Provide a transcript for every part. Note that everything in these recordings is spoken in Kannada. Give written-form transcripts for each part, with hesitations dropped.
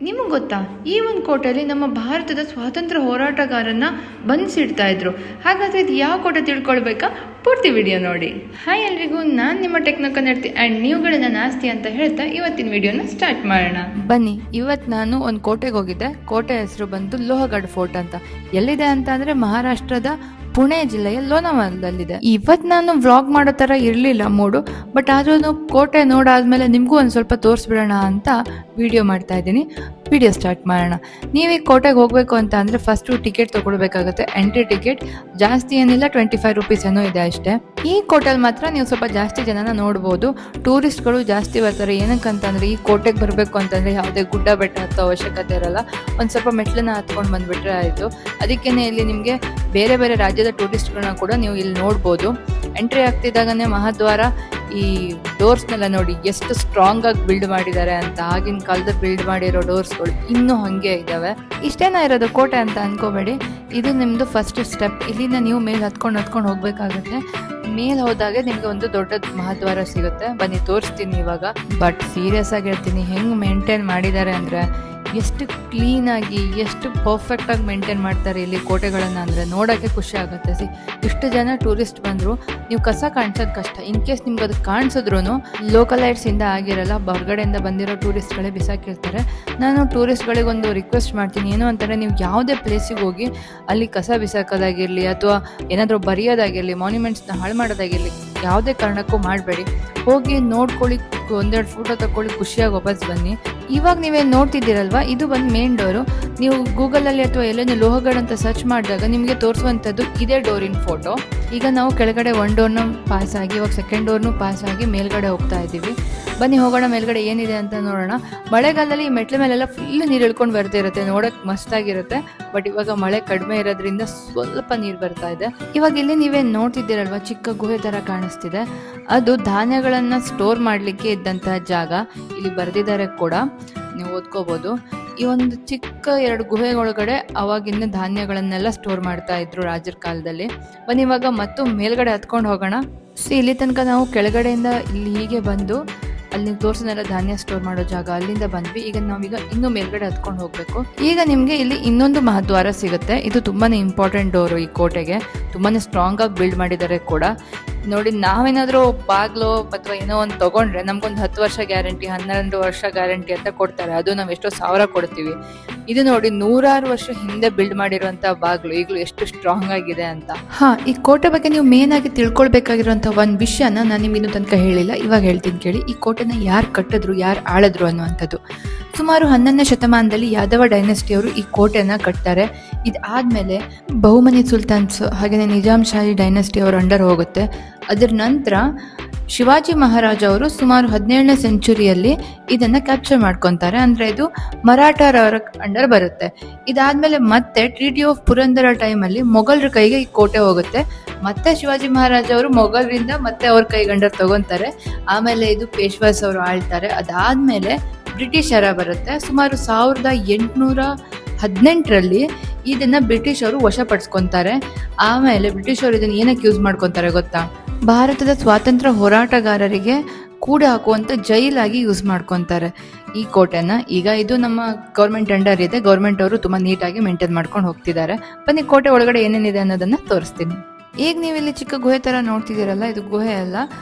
ನಿಮಗೆ ಗೊತ್ತಾ, ಈ ಒಂದು ಕೋಟೆಯಲ್ಲಿ ನಮ್ಮ ಭಾರತದ ಸ್ವಾತಂತ್ರ್ಯ ಹೋರಾಟಗಾರನ್ನ ಬಂಧಿಸಿಡ್ತಾ ಇದ್ರು. ಹಾಗಾದ್ರೆ ಇದು ಯಾವ ಕೋಟೆ ತಿಳ್ಕೊಳ್ಬೇಕಾ? ಪೂರ್ತಿ ವಿಡಿಯೋ ನೋಡಿ. ಹಾಯ್ ಎಲ್ರಿಗೂ, ನಾನು ನಿಮ್ಮ ಟೆಕ್ನೋ ಕನ್ನಡತಿ ಆ್ಯಂಡ್ ನೀವುಗಳ ನನ್ನ ಆಸ್ತಿ ಅಂತ ಹೇಳ್ತಾ ಇವತ್ತಿನ ವಿಡಿಯೋನ ಸ್ಟಾರ್ಟ್ ಮಾಡೋಣ. ಬನ್ನಿ, ಇವತ್ತು ನಾನು ಒಂದು ಕೋಟೆಗೆ ಹೋಗಿದ್ದೆ. ಕೋಟೆ ಹೆಸರು ಬಂದು ಲೋಹಗಢ್ ಫೋರ್ಟ್ ಅಂತ. ಎಲ್ಲಿದೆ ಅಂತ ಅಂದರೆ ಮಹಾರಾಷ್ಟ್ರದ ಪುಣೆ ಜಿಲ್ಲೆಯ ಲೋನಾವಾಲದಲ್ಲಿದೆ. ಇವತ್ತು ನಾನು ವ್ಲಾಗ್ ಮಾಡೋ ಥರ ಇರಲಿಲ್ಲ ಮೂಡು, ಬಟ್ ಆದ್ರೂ ಕೋಟೆ ನೋಡಾದ್ಮೇಲೆ ನಿಮಗೂ ಒಂದು ಸ್ವಲ್ಪ ತೋರಿಸ್ಬಿಡೋಣ ಅಂತ ವಿಡಿಯೋ ಮಾಡ್ತಾ ಇದ್ದೀನಿ. ವಿಡಿಯೋ ಸ್ಟಾರ್ಟ್ ಮಾಡೋಣ. ನೀವು ಈ ಕೋಟೆಗೆ ಹೋಗಬೇಕು ಅಂತ ಅಂದರೆ ಫಸ್ಟು ಟಿಕೆಟ್ ತೊಗೊಳ್ಬೇಕಾಗುತ್ತೆ. ಎಂಟ್ರಿ ಟಿಕೆಟ್ ಜಾಸ್ತಿ ಏನಿಲ್ಲ, 25 ರೂಪೀಸ್ ಏನೋ ಇದೆ ಅಷ್ಟೇ. ಈ ಕೋಟೆಯಲ್ಲಿ ಮಾತ್ರ ನೀವು ಸ್ವಲ್ಪ ಜಾಸ್ತಿ ಜನನ ನೋಡ್ಬೋದು. ಟೂರಿಸ್ಟ್ಗಳು ಜಾಸ್ತಿ ಬರ್ತಾರೆ. ಏನಕ್ಕಂತಂದರೆ ಈ ಕೋಟೆಗೆ ಬರಬೇಕು ಅಂತಂದರೆ ಯಾವುದೇ ಗುಡ್ಡ ಬೆಟ್ಟ ಹತ್ತೋ ಅವಶ್ಯಕತೆ ಇರಲ್ಲ. ಒಂದು ಸ್ವಲ್ಪ ಮೆಟ್ಲನ್ನ ಹತ್ಕೊಂಡು ಬಂದುಬಿಟ್ರೆ ಆಯಿತು. ಅದಕ್ಕೇ ಇಲ್ಲಿ ನಿಮಗೆ ಬೇರೆ ಬೇರೆ ರಾಜ್ಯದ ಟೂರಿಸ್ಟ್ಗಳನ್ನ ಕೂಡ ನೀವು ಇಲ್ಲಿ ನೋಡ್ಬೋದು. ಎಂಟ್ರಿ ಆಗ್ತಿದ್ದಾಗನೇ ಮಹಾದ್ವಾರ ಈ ಡೋರ್ಸ್ನೆಲ್ಲ ನೋಡಿ ಎಷ್ಟು ಸ್ಟ್ರಾಂಗ್ ಆಗಿ ಬಿಲ್ಡ್ ಮಾಡಿದ್ದಾರೆ ಅಂತ. ಆಗಿನ ಕಾಲದಲ್ಲಿ ಬಿಲ್ಡ್ ಮಾಡಿರೋ ಡೋರ್ಸ್ಗಳು ಇನ್ನೂ ಹಾಗೆ ಇದ್ದಾವೆ. ಇಷ್ಟೇನ ಇರೋದು ಕೋಟೆ ಅಂತ ಅನ್ಕೋಬೇಡಿ. ಇದು ನಿಮ್ಮದು ಫಸ್ಟ್ ಸ್ಟೆಪ್. ಇಲ್ಲಿಂದ ನೀವು ಮೇಲೆ ಹತ್ಕೊಂಡು ಹೋಗ್ಬೇಕಾಗುತ್ತೆ. ಮೇಲೆ ಹೋದಾಗೆ ನಿಮ್ಗೆ ಒಂದು ದೊಡ್ಡ ಮಹಾದ್ವಾರ ಸಿಗುತ್ತೆ. ಬನ್ನಿ ತೋರಿಸ್ತೀನಿ ಇವಾಗ. ಬಟ್ ಸೀರಿಯಸ್ ಆಗಿ ಹೇಳ್ತೀನಿ, ಹೆಂಗೆ ಮೇಂಟೈನ್ ಮಾಡಿದ್ದಾರೆ ಅಂದರೆ ಎಷ್ಟು ಕ್ಲೀನಾಗಿ ಎಷ್ಟು ಪರ್ಫೆಕ್ಟಾಗಿ ಮೇಂಟೈನ್ ಮಾಡ್ತಾರೆ ಇಲ್ಲಿ ಕೋಟೆಗಳನ್ನು ಅಂದರೆ ನೋಡೋಕ್ಕೆ ಖುಷಿ ಆಗುತ್ತೆ. ಇಷ್ಟು ಜನ ಟೂರಿಸ್ಟ್ ಬಂದರು, ನೀವು ಕಸ ಕಾಣಿಸೋದು ಕಷ್ಟ. ಇನ್ ಕೇಸ್ ನಿಮ್ಗೆ ಅದು ಕಾಣಿಸಿದ್ರು ಲೋಕಲೈಟ್ಸಿಂದ ಆಗಿರಲ್ಲ, ಹೊರಗಡೆಯಿಂದ ಬಂದಿರೋ ಟೂರಿಸ್ಟ್ಗಳೇ ಬಿಸಾಕಿರ್ತಾರೆ. ನಾನು ಟೂರಿಸ್ಟ್ಗಳಿಗೊಂದು ರಿಕ್ವೆಸ್ಟ್ ಮಾಡ್ತೀನಿ, ಏನು ಅಂತಂದರೆ ನೀವು ಯಾವುದೇ ಪ್ಲೇಸಿಗೆ ಹೋಗಿ ಅಲ್ಲಿ ಕಸ ಬಿಸಾಕೋದಾಗಿರಲಿ ಅಥವಾ ಏನಾದರೂ ಬರೆಯೋದಾಗಿರಲಿ, ಮಾನ್ಯುಮೆಂಟ್ಸ್ನ ಹಾಳು ಮಾಡೋದಾಗಿರಲಿ, ಯಾವುದೇ ಕಾರಣಕ್ಕೂ ಮಾಡಬೇಡಿ. ಹೋಗಿ ನೋಡ್ಕೊಳ್ಳಿ, ಒಂದೆರಡು ಫೋಟೋ ತಗೊಳ್ಳಿ, ಖುಷಿಯಾಗಿ ವಾಪಸ್ ಬನ್ನಿ. ಇವಾಗ ನೀವೇನು ನೋಡ್ತಿದ್ದೀರಲ್ವ, ಇದು ಬಂದು ಮೇನ್ ಡೋರು. ನೀವು ಗೂಗಲಲ್ಲಿ ಅಥವಾ ಎಲ್ಲೇನೂ ಲೋಹಗಢ್ ಅಂತ ಸರ್ಚ್ ಮಾಡಿದಾಗ ನಿಮಗೆ ತೋರಿಸುವಂಥದ್ದು ಇದೇ ಡೋರಿನ ಫೋಟೋ. ಈಗ ನಾವು ಕೆಳಗಡೆ ಒಂದು ಡೋರ್ನ ಪಾಸ್ ಆಗಿ ಇವಾಗ ಸೆಕೆಂಡ್ ಡೋರ್ನು ಪಾಸ್ ಆಗಿ ಮೇಲ್ಗಡೆ ಹೋಗ್ತಾ ಇದ್ದೀವಿ. ಬನ್ನಿ ಹೋಗೋಣ, ಮೇಲ್ಗಡೆ ಏನಿದೆ ಅಂತ ನೋಡೋಣ. ಮಳೆಗಾಲದಲ್ಲಿ ಈ ಮೆಟ್ಲ ಮೇಲೆಲ್ಲ ಫುಲ್ ನೀರು ಇಳ್ಕೊಂಡು ಬರ್ತಾ ಇರುತ್ತೆ, ನೋಡೋಕೆ ಮಸ್ತಾಗಿರುತ್ತೆ. ಬಟ್ ಇವಾಗ ಮಳೆ ಕಡಿಮೆ ಇರೋದ್ರಿಂದ ಸ್ವಲ್ಪ ನೀರು ಬರ್ತಾ ಇದೆ. ಇವಾಗ ಇಲ್ಲಿ ನೀವೇನು ನೋಡ್ತಿದ್ದೀರಲ್ವ, ಚಿಕ್ಕ ಗುಹೆ ಥರ ಕಾಣಿಸ್ತಿದೆ. ಅದು ಧಾನ್ಯಗಳನ್ನು ಸ್ಟೋರ್ ಮಾಡಲಿಕ್ಕೆ ಇದ್ದಂತಹ ಜಾಗ. ಇಲ್ಲಿ ಬರೆದಿದ್ದಾರೆ ಕೂಡ, ನೀವು ಓದ್ಕೋಬೋದು. ಈ ಒಂದು ಚಿಕ್ಕ 2 ಗುಹೆ ಒಳಗಡೆ ಅವಾಗಿನ ಧಾನ್ಯಗಳನ್ನೆಲ್ಲ ಸ್ಟೋರ್ ಮಾಡ್ತಾ ಇದ್ರು ರಾಜರ ಕಾಲದಲ್ಲಿ. ಬನ್ನಿ ಇವಾಗ ಮತ್ತು ಮೇಲ್ಗಡೆ ಹತ್ಕೊಂಡು ಹೋಗೋಣ. ಇಲ್ಲಿ ತನಕ ನಾವು ಕೆಳಗಡೆಯಿಂದ ಇಲ್ಲಿ ಹೀಗೆ ಬಂದು ಅಲ್ಲಿ ತೋರಿಸಿದೆಲ್ಲ ಧಾನ್ಯ ಸ್ಟೋರ್ ಮಾಡೋ ಜಾಗ, ಅಲ್ಲಿಂದ ಬಂದ್ವಿ. ಈಗ ನಾವೀಗ ಇನ್ನೂ ಮೇಲ್ಗಡೆ ಹತ್ಕೊಂಡು ಹೋಗಬೇಕು. ಈಗ ನಿಮಗೆ ಇಲ್ಲಿ ಇನ್ನೊಂದು ಮಹಾದ್ವಾರ ಸಿಗುತ್ತೆ. ಇದು ತುಂಬಾ ಇಂಪಾರ್ಟೆಂಟ್ ಡೋರು ಈ ಕೋಟೆಗೆ. ತುಂಬಾ ಸ್ಟ್ರಾಂಗ್ ಆಗಿ ಬಿಲ್ಡ್ ಮಾಡಿದ್ದಾರೆ ಕೂಡ. ನೋಡಿ, ನಾವೇನಾದರೂ ಬಾಗ್ಲು ಅಥವಾ ಏನೋ ಒಂದು ತೊಗೊಂಡ್ರೆ ನಮ್ಗೊಂದು 10 ವರ್ಷ ಗ್ಯಾರಂಟಿ, 12 ವರ್ಷ ಗ್ಯಾರಂಟಿ ಅಂತ ಕೊಡ್ತಾರೆ. ಅದು ನಾವು ಎಷ್ಟೋ ಸಾವಿರ ಕೊಡ್ತೀವಿ. ಇದು ನೋಡಿ, 100 ವರ್ಷ ಹಿಂದೆ ಬಿಲ್ಡ್ ಮಾಡಿರುವಂಥ ಬಾಗ್ಲು ಈಗಲೂ ಎಷ್ಟು ಸ್ಟ್ರಾಂಗ್ ಆಗಿದೆ ಅಂತ. ಈ ಕೋಟೆ ಬಗ್ಗೆ ನೀವು ಮೇನ್ ಆಗಿ ತಿಳ್ಕೊಳ್ಬೇಕಾಗಿರುವಂಥ ಒಂದು ವಿಷಯನ ನಾನು ನಿಮ್ಗೆ ಇನ್ನೂ ತನಕ ಹೇಳಿಲ್ಲ, ಇವಾಗ ಹೇಳ್ತೀನಿ ಕೇಳಿ. ಈ ಕೋಟೆನ ಯಾರು ಕಟ್ಟಿದ್ರು, ಯಾರು ಆಳಿದ್ರು ಅನ್ನುವಂಥದ್ದು. ಸುಮಾರು 11ನೇ ಶತಮಾನದಲ್ಲಿ ಯಾದವ ಡೈನೆಸ್ಟಿಯವರು ಈ ಕೋಟೆನ ಕಟ್ತಾರೆ. ಇದಾದ್ಮೇಲೆ ಬಹುಮನಿ ಸುಲ್ತಾನ್ಸ್ ಹಾಗೆಯೇ ನಿಜಾಮ್ ಶಾಹಿ ಡೈನೆಸ್ಟಿ ಅವ್ರ ಅಂಡರ್ ಹೋಗುತ್ತೆ. ಅದರ ನಂತರ ಶಿವಾಜಿ ಮಹಾರಾಜ ಅವರು ಸುಮಾರು 17ನೇ ಸೆಂಚುರಿಯಲ್ಲಿ ಇದನ್ನು ಕ್ಯಾಪ್ಚರ್ ಮಾಡ್ಕೊತಾರೆ. ಅಂದರೆ ಇದು ಮರಾಠರವರ ಅಂಡರ್ ಬರುತ್ತೆ. ಇದಾದ್ಮೇಲೆ ಮತ್ತೆ ಟ್ರೀಟಿ ಆಫ್ ಪುರಂದರ ಟೈಮಲ್ಲಿ ಮೊಘಲರ ಕೈಗೆ ಈ ಕೋಟೆ ಹೋಗುತ್ತೆ. ಮತ್ತೆ ಶಿವಾಜಿ ಮಹಾರಾಜ ಅವರು ಮೊಘಲರಿಂದ ಮತ್ತೆ ಅವ್ರ ಕೈಗಂಡರ್ ತಗೊತಾರೆ. ಆಮೇಲೆ ಇದು ಪೇಶ್ವಾಸ್ ಅವರು ಆಳ್ತಾರೆ. ಅದಾದ್ಮೇಲೆ ಬ್ರಿಟಿಷರ ಬರುತ್ತೆ. ಸುಮಾರು 1818ರಲ್ಲಿ ಇದನ್ನ ಬ್ರಿಟಿಷ್ ಅವರು ವಶಪಡಿಸ್ಕೊತಾರೆ. ಆಮೇಲೆ ಬ್ರಿಟಿಷ್ ಅವರು ಇದನ್ನು ಏನಕ್ಕೆ ಯೂಸ್ ಮಾಡ್ಕೊತಾರೆ ಗೊತ್ತಾ? ಭಾರತದ ಸ್ವಾತಂತ್ರ್ಯ ಹೋರಾಟಗಾರರಿಗೆ ಕೂಡ ಹಾಕುವಂಥ ಜೈಲಾಗಿ ಯೂಸ್ ಮಾಡ್ಕೊತಾರೆ ಈ ಕೋಟೆನ. ಈಗ ಇದು ನಮ್ಮ ಗೌರ್ಮೆಂಟ್ ಅಂಡರ್ ಇದೆ. ಗೌರ್ಮೆಂಟ್ ಅವರು ತುಂಬ ನೀಟಾಗಿ ಮೇಂಟೈನ್ ಮಾಡ್ಕೊಂಡು ಹೋಗ್ತಿದ್ದಾರೆ. ಬನ್ನಿ ಕೋಟೆ ಒಳಗಡೆ ಏನೇನಿದೆ ಅನ್ನೋದನ್ನ ತೋರಿಸ್ತೀನಿ. ಈಗ ನೀವು ಇಲ್ಲಿ ಚಿಕ್ಕ ಗುಹೆ ಥರ ನೋಡ್ತಿದ್ದೀರಲ್ಲ, ಇದು ಗುಹೆ ಅಲ್ಲ,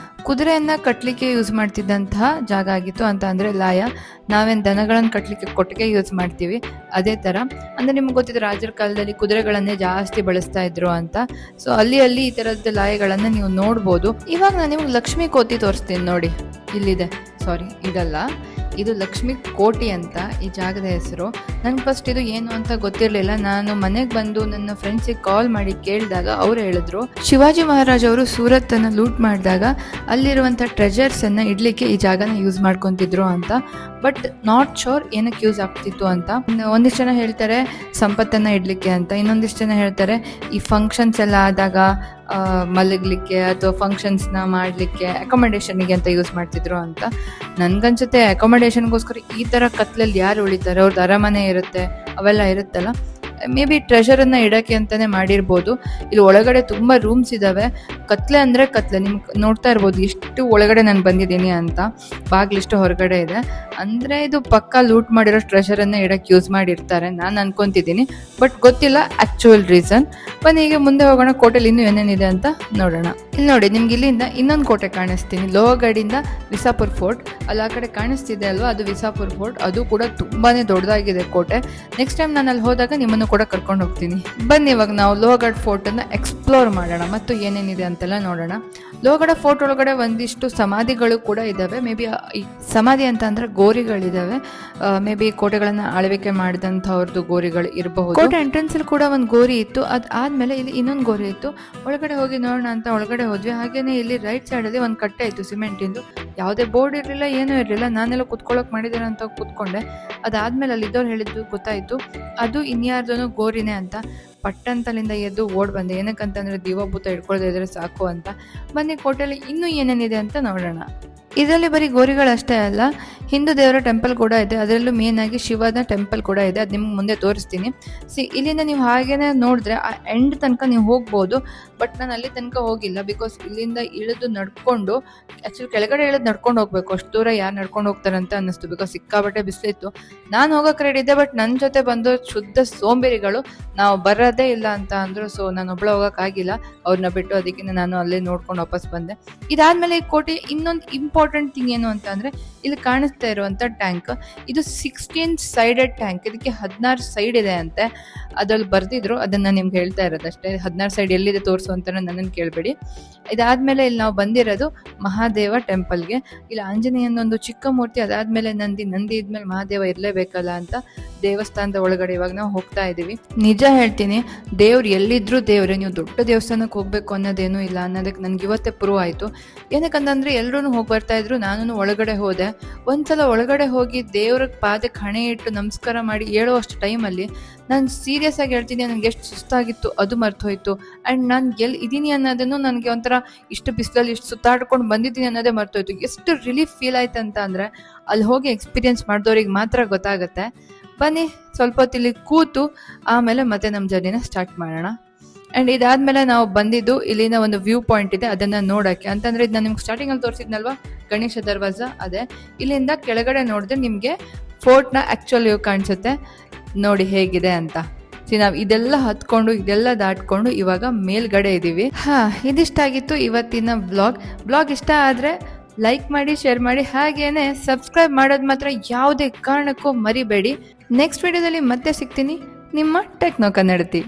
ಕುದುರೆಯನ್ನು ಕಟ್ಟಲಿಕ್ಕೆ ಯೂಸ್ ಮಾಡ್ತಿದ್ದಂತಹ ಜಾಗ ಆಗಿತ್ತು. ಅಂತ ಅಂದರೆ ಲಾಯ, ನಾವೇನು ದನಗಳನ್ನು ಕಟ್ಟಲಿಕ್ಕೆ ಕೊಟ್ಟಿಗೆ ಯೂಸ್ ಮಾಡ್ತೀವಿ ಅದೇ ಥರ. ಅಂದರೆ ನಿಮ್ಗೆ ಗೊತ್ತಿದೆ, ರಾಜರ ಕಾಲದಲ್ಲಿ ಕುದುರೆಗಳನ್ನೇ ಜಾಸ್ತಿ ಬಳಸ್ತಾ ಇದ್ರು ಅಂತ. ಸೊ ಅಲ್ಲಿ ಈ ಥರದ ಲಾಯಗಳನ್ನು ನೀವು ನೋಡ್ಬೋದು. ಇವಾಗ ನಾನು ನಿಮ್ಗೆ ಲಕ್ಷ್ಮೀ ಕೋಟಿ ತೋರಿಸ್ತೀನಿ ನೋಡಿ. ಇಲ್ಲಿದೆ, ಸಾರಿ ಇದಲ್ಲ, ಇದು ಲಕ್ಷ್ಮೀ ಕೋಟಿ ಅಂತ ಈ ಜಾಗದ ಹೆಸರು. ನನಗೆ ಫಸ್ಟ್ ಇದು ಏನು ಅಂತ ಗೊತ್ತಿರಲಿಲ್ಲ. ನಾನು ಮನೆಗೆ ಬಂದು ನನ್ನ ಫ್ರೆಂಡ್ಸಿಗೆ ಕಾಲ್ ಮಾಡಿ ಕೇಳಿದಾಗ ಅವ್ರು ಹೇಳಿದ್ರು, ಶಿವಾಜಿ ಮಹಾರಾಜ್ ಅವರು ಸೂರತ್ತನ್ನು ಲೂಟ್ ಮಾಡಿದಾಗ ಅಲ್ಲಿರುವಂಥ ಟ್ರೆಜರ್ಸನ್ನು ಇಡಲಿಕ್ಕೆ ಈ ಜಾಗನ ಯೂಸ್ ಮಾಡ್ಕೊತಿದ್ರು ಅಂತ. ಬಟ್ ನಾಟ್ ಶೋರ್ ಏನಕ್ಕೆ ಯೂಸ್ ಆಗ್ತಿತ್ತು ಅಂತ. ಒಂದಿಷ್ಟು ಜನ ಹೇಳ್ತಾರೆ ಸಂಪತ್ತನ್ನು ಇಡಲಿಕ್ಕೆ ಅಂತ, ಇನ್ನೊಂದಿಷ್ಟು ಜನ ಹೇಳ್ತಾರೆ ಈ ಫಂಕ್ಷನ್ಸ್ ಎಲ್ಲ ಆದಾಗ ಮಲಗಲಿಕ್ಕೆ ಅಥವಾ ಫಂಕ್ಷನ್ಸ್ನ ಮಾಡಲಿಕ್ಕೆ, ಅಕೊಮಡೇಷನ್ಗೆ ಅಂತ ಯೂಸ್ ಮಾಡ್ತಿದ್ರು ಅಂತ. ನನಗನ್ಸುತ್ತೆ ಅಕೊಮಡೇಷನ್ಗೋಸ್ಕರ ಈ ಥರ ಕತ್ಲಲ್ಲಿ ಯಾರು ಉಳಿತಾರೆ? ಅವ್ರದ್ದು ಅರಮನೆ ಇರುತ್ತೆ, ಅವೆಲ್ಲ ಇರುತ್ತಲ್ಲ, ಮೇ ಬಿ ಟ್ರೆಷರನ್ನು ಇಡೋಕ್ಕೆ ಅಂತಲೇ ಮಾಡಿರ್ಬೋದು. ಇಲ್ಲಿ ಒಳಗಡೆ ತುಂಬ ರೂಮ್ಸ್ ಇದ್ದಾವೆ. ಕತ್ಲೆ ಅಂದರೆ ಕತ್ಲೆ, ನಿಮ್ಗೆ ನೋಡ್ತಾ ಇರ್ಬೋದು ಎಷ್ಟು ಒಳಗಡೆ ನಾನು ಬಂದಿದ್ದೀನಿ ಅಂತ. ಬಾಗಿಲಿಷ್ಟು ಹೊರಗಡೆ ಇದೆ, ಅಂದರೆ ಇದು ಪಕ್ಕ ಲೂಟ್ ಮಾಡಿರೋ ಟ್ರೆಷರನ್ನು ಇಡೋಕ್ಕೆ ಯೂಸ್ ಮಾಡಿರ್ತಾರೆ ನಾನು ಅನ್ಕೊತಿದ್ದೀನಿ, ಬಟ್ ಗೊತ್ತಿಲ್ಲ ಆ್ಯಕ್ಚುಯಲ್ ರೀಸನ್. ಬನ್ನಿ ಈಗ ಮುಂದೆ ಹೋಗೋಣ, ಕೋಟೆಲಿ ಇನ್ನೂ ಏನೇನಿದೆ ಅಂತ ನೋಡೋಣ. ಇಲ್ಲಿ ನೋಡಿ, ನಿಮ್ಗೆ ಇಲ್ಲಿಂದ ಇನ್ನೊಂದು ಕೋಟೆ ಕಾಣಿಸ್ತೀನಿ, ಲೋಹಗಡಿಂದ ವಿಸಾಪುರ್ ಫೋರ್ಟ್. ಅಲ್ಲಿ ಆ ಕಡೆ ಕಾಣಿಸ್ತಿದೆ ಅಲ್ವಾ, ಅದು ವಿಸಾಪುರ್ ಫೋರ್ಟ್. ಅದು ಕೂಡ ತುಂಬಾ ದೊಡ್ಡದಾಗಿದೆ ಕೋಟೆ. ನೆಕ್ಸ್ಟ್ ಟೈಮ್ ನಾನು ಅಲ್ಲಿ ಹೋದಾಗ ನಿಮ್ಮನ್ನು ಕೂಡ ಕರ್ಕೊಂಡು ಹೋಗ್ತೀನಿ. ಬನ್ನಿ ಇವಾಗ ನಾವು ಲೋಹಗಢ ಫೋರ್ಟನ್ನು ಎಕ್ಸ್ಪ್ಲೋರ್ ಮಾಡೋಣ ಮತ್ತು ಏನೇನಿದೆ ಅಂತೆಲ್ಲ ನೋಡೋಣ. ಲೋಹಗಢ ಫೋರ್ಟ್ ಒಳಗಡೆ ಒಂದಿಷ್ಟು ಸಮಾಧಿಗಳು ಕೂಡ ಇದ್ದಾವೆ. ಮೇ ಬಿ ಈ ಸಮಾಧಿ ಅಂತ ಅಂದರೆ ಗೋರಿಗಳಿದ್ದಾವೆ. ಮೇ ಬಿ ಕೋಟೆಗಳನ್ನು ಆಳ್ವಿಕೆ ಮಾಡಿದಂಥವ್ರದ್ದು ಗೋರಿಗಳು ಇರಬಹುದು. ಕೋಟೆ ಎಂಟ್ರೆನ್ಸಲ್ಲಿ ಕೂಡ ಒಂದು ಗೋರಿ ಇತ್ತು, ಅದಾದಮೇಲೆ ಇಲ್ಲಿ ಇನ್ನೊಂದು ಗೋರಿ ಇತ್ತು. ಒಳಗಡೆ ಹೋಗಿ ನೋಡೋಣ ಅಂತ ಒಳಗಡೆ ಹೋದ್ವಿ. ಹಾಗೇನೆ ಇಲ್ಲಿ ರೈಟ್ ಸೈಡಲ್ಲಿ ಒಂದು ಕಟ್ಟೆ ಇತ್ತು ಸಿಮೆಂಟಿಂದು. ಯಾವುದೇ ಬೋರ್ಡ್ ಇರಲಿಲ್ಲ, ಏನೂ ಇರಲಿಲ್ಲ. ನಾನೆಲ್ಲ ಕುತ್ಕೊಳ್ಳೋಕೆ ಮಾಡಿದ್ದೇನೆ ಅಂತ ಕೂತ್ಕೊಂಡೆ. ಅದಾದಮೇಲೆ ಅಲ್ಲಿ ಇದ್ದವ್ರು ಹೇಳಿದ್ದು ಗೊತ್ತಾಯಿತು, ಅದು ಇನ್ಯಾರ್ದೋ ಗೋರಿನೇ ಅಂತ. ಪಟ್ಟಂತಲಿಂದ ಎದ್ದು ಓಡ್ ಬಂದೆ, ಏನಕ್ಕಂತಂದರೆ ದೀವಭೂತ ಹಿಡ್ಕೊಳ್ತಾ ಇದ್ರೆ ಸಾಕು ಅಂತ. ಬನ್ನಿ ಕೋಟೆಯಲ್ಲಿ ಇನ್ನೂ ಏನೇನಿದೆ ಅಂತ ನೋಡೋಣ. ಇದರಲ್ಲಿ ಬರೀ ಗೋರಿಗಳಷ್ಟೇ ಅಲ್ಲ, ಹಿಂದೂ ದೇವರ ಟೆಂಪಲ್ ಕೂಡ ಇದೆ. ಅದರಲ್ಲೂ ಮೇನ್ ಆಗಿ ಶಿವನ ಟೆಂಪಲ್ ಕೂಡ ಇದೆ, ಅದು ನಿಮ್ಗೆ ಮುಂದೆ ತೋರಿಸ್ತೀನಿ. ಇಲ್ಲಿಂದ ನೀವು ಹಾಗೇನೆ ನೋಡಿದ್ರೆ ಆ ಎಂಡ್ ತನಕ ನೀವು ಹೋಗ್ಬೋದು, ಬಟ್ ನಾನು ಅಲ್ಲಿ ತನಕ ಹೋಗಿಲ್ಲ. ಬಿಕಾಸ್ ಇಲ್ಲಿಂದ ಇಳಿದು ನಡ್ಕೊಂಡು, ಆ್ಯಕ್ಚುಲಿ ಕೆಳಗಡೆ ಇಳಿದು ನಡ್ಕೊಂಡು ಹೋಗ್ಬೇಕು, ಅಷ್ಟು ದೂರ ಯಾರು ನಡ್ಕೊಂಡು ಹೋಗ್ತಾರೆ ಅಂತ ಅನ್ನಿಸ್ತು. ಬಿಕಾಸ್ ಸಿಕ್ಕಾಬಟ್ಟೆ ಬಿಸಿಲಿತ್ತು. ನಾನು ಹೋಗೋಕೆ ರೆಡಿ ಇದ್ದೆ, ಬಟ್ ನನ್ನ ಜೊತೆ ಬಂದು ಶುದ್ಧ ಸೋಂಬೇರಿಗಳು, ನಾವು ಬರೋದೇ ಇಲ್ಲ ಅಂತ ಅಂದರು. ಸೊ ನಾನು ಒಬ್ಬಳ ಹೋಗೋಕ್ಕಾಗಿಲ್ಲ ಅವ್ರನ್ನ ಬಿಟ್ಟು, ಅದಕ್ಕೆ ನಾನು ಅಲ್ಲೇ ನೋಡ್ಕೊಂಡು ವಾಪಸ್ ಬಂದೆ. ಇದಾದಮೇಲೆ ಈ ಕೋಟೆ ಇನ್ನೊಂದು ಇಂಪಾರ್ಟೆಂಟ್ ಥಿಂಗ್ ಏನು ಅಂತ ಅಂದರೆ, ಇಲ್ಲಿ ಕಾಣಿಸ್ತಾ ಇರುವಂಥ ಟ್ಯಾಂಕ್, ಇದು 16 ಸೈಡೆಡ್ ಟ್ಯಾಂಕ್. ಇದಕ್ಕೆ 16 ಸೈಡ್ ಇದೆ ಅಂತೆ. ಅದ್ರಲ್ಲಿ ಬರ್ದಿದ್ರು, ಅದನ್ನು ನಿಮ್ಗೆ ಹೇಳ್ತಾ ಇರೋದಷ್ಟೇ. 16 ಸೈಡ್ ಎಲ್ಲಿದೆ ತೋರಿಸು ಅಂತ ನನ್ನನ್ನು ಕೇಳಬೇಡಿ. ಇದಾದಮೇಲೆ ಇಲ್ಲಿ ನಾವು ಬಂದಿರೋದು ಮಹಾದೇವ ಟೆಂಪಲ್ಗೆ. ಇಲ್ಲಿ ಆಂಜನೇಯನೊಂದು ಚಿಕ್ಕ ಮೂರ್ತಿ, ಅದಾದಮೇಲೆ ನಂದಿ ಇದ್ಮೇಲೆ ಮಹಾದೇವ ಇರಲೇಬೇಕಲ್ಲ ಅಂತ ದೇವಸ್ಥಾನದ ಒಳಗಡೆ ಇವಾಗ ನಾವು ಹೋಗ್ತಾ ಇದ್ದೀವಿ. ನಿಜ ಹೇಳ್ತೀನಿ, ದೇವ್ರು ಎಲ್ಲಿದ್ರು ದೇವ್ರೆ, ನೀವು ದೊಡ್ಡ ದೇವಸ್ಥಾನಕ್ಕೆ ಹೋಗಬೇಕು ಅನ್ನೋದೇನೂ ಇಲ್ಲ ಅನ್ನೋದಕ್ಕೆ ನನಗೆ ಇವತ್ತೇ ಪ್ರೂವ್ ಆಯಿತು. ಏನಕ್ಕಂತಂದರೆ ಎಲ್ಲರೂ ಹೋಗಿ ಬರ್ತಾ ಇದ್ರು, ನಾನು ಒಳಗಡೆ ಹೋದೆ. ಒಂದ್ಸಲ ಒಳಗಡೆ ಹೋಗಿ ದೇವ್ರ ಪಾದಕ್ಕೆ ಹಣೆ ಇಟ್ಟು ನಮಸ್ಕಾರ ಮಾಡಿ ಹೇಳೋ ಅಷ್ಟು ಟೈಮಲ್ಲಿ ನಾನು ಸೀರಿಯಸ್ ಆಗಿ ಹೇಳ್ತೀನಿ, ನನಗೆ ಎಷ್ಟು ಸುಸ್ತಾಗಿತ್ತು ಅದು ಮರ್ತೋಯ್ತು. ಆ್ಯಂಡ್ ನಾನು ಎಲ್ಲಿ ಇದ್ದೀನಿ ಅನ್ನೋದನ್ನು ನನಗೆ ಒಂಥರ ಇಷ್ಟು ಬಿಸಿಲಲ್ಲಿ ಇಷ್ಟು ಸುತ್ತಾಡ್ಕೊಂಡು ಬಂದಿದ್ದೀನಿ ಅನ್ನೋದೇ ಮರ್ತೋಯ್ತು. ಎಷ್ಟು ರಿಲೀಫ್ ಫೀಲ್ ಆಯ್ತು ಅಂತ ಅಂದರೆ ಅಲ್ಲಿ ಹೋಗಿ ಎಕ್ಸ್ಪೀರಿಯೆನ್ಸ್ ಮಾಡಿದವ್ರಿಗೆ ಮಾತ್ರ ಗೊತ್ತಾಗುತ್ತೆ. ಬನ್ನಿ ಸ್ವಲ್ಪ ಹೊತ್ತಿಲ್ಲಿ ಕೂತು ಆಮೇಲೆ ಮತ್ತೆ ನಮ್ಮ ಜರ್ನಿನ ಸ್ಟಾರ್ಟ್ ಮಾಡೋಣ. ಆ್ಯಂಡ್ ಇದಾದಮೇಲೆ ನಾವು ಬಂದಿದ್ದು ಇಲ್ಲಿನ ಒಂದು ವ್ಯೂ ಪಾಯಿಂಟ್ ಇದೆ, ಅದನ್ನು ನೋಡೋಕ್ಕೆ. ಅಂತಂದರೆ ಇದು ನಾನು ನಿಮ್ಗೆ ಸ್ಟಾರ್ಟಿಂಗಲ್ಲಿ ತೋರಿಸಿದ್ನಲ್ವ, ಗಣೇಶ ದರ್ವಾಜ ಅದೇ. ಇಲ್ಲಿಂದ ಕೆಳಗಡೆ ನೋಡಿದ್ರೆ ನಿಮಗೆ ಫೋರ್ಟ್ನ ಆ್ಯಕ್ಚುಲ್ ವ್ಯೂ ಕಾಣಿಸುತ್ತೆ. ನೋಡಿ ಹೇಗಿದೆ ಅಂತ. ನಾವು ಇದೆಲ್ಲ ಹತ್ಕೊಂಡು ಇದೆಲ್ಲ ದಾಟ್ಕೊಂಡು ಇವಾಗ ಮೇಲ್ಗಡೆ ಇದ್ದೀವಿ. ಇದಿಷ್ಟಾಗಿತ್ತು ಇವತ್ತಿನ ಬ್ಲಾಗ್ ಇಷ್ಟ ಆದರೆ ಲೈಕ್ ಮಾಡಿ, ಶೇರ್ ಮಾಡಿ, ಹಾಗೇನೆ ಸಬ್ಸ್ಕ್ರೈಬ್ ಮಾಡೋದು ಮಾತ್ರ ಯಾವುದೇ ಕಾರಣಕ್ಕೂ ಮರಿಬೇಡಿ. ನೆಕ್ಸ್ಟ್ ವಿಡಿಯೋದಲ್ಲಿ ಮತ್ತೆ ಸಿಗ್ತೀನಿ, ನಿಮ್ಮ ಟೆಕ್ನೋ ಕನ್ನಡತಿ.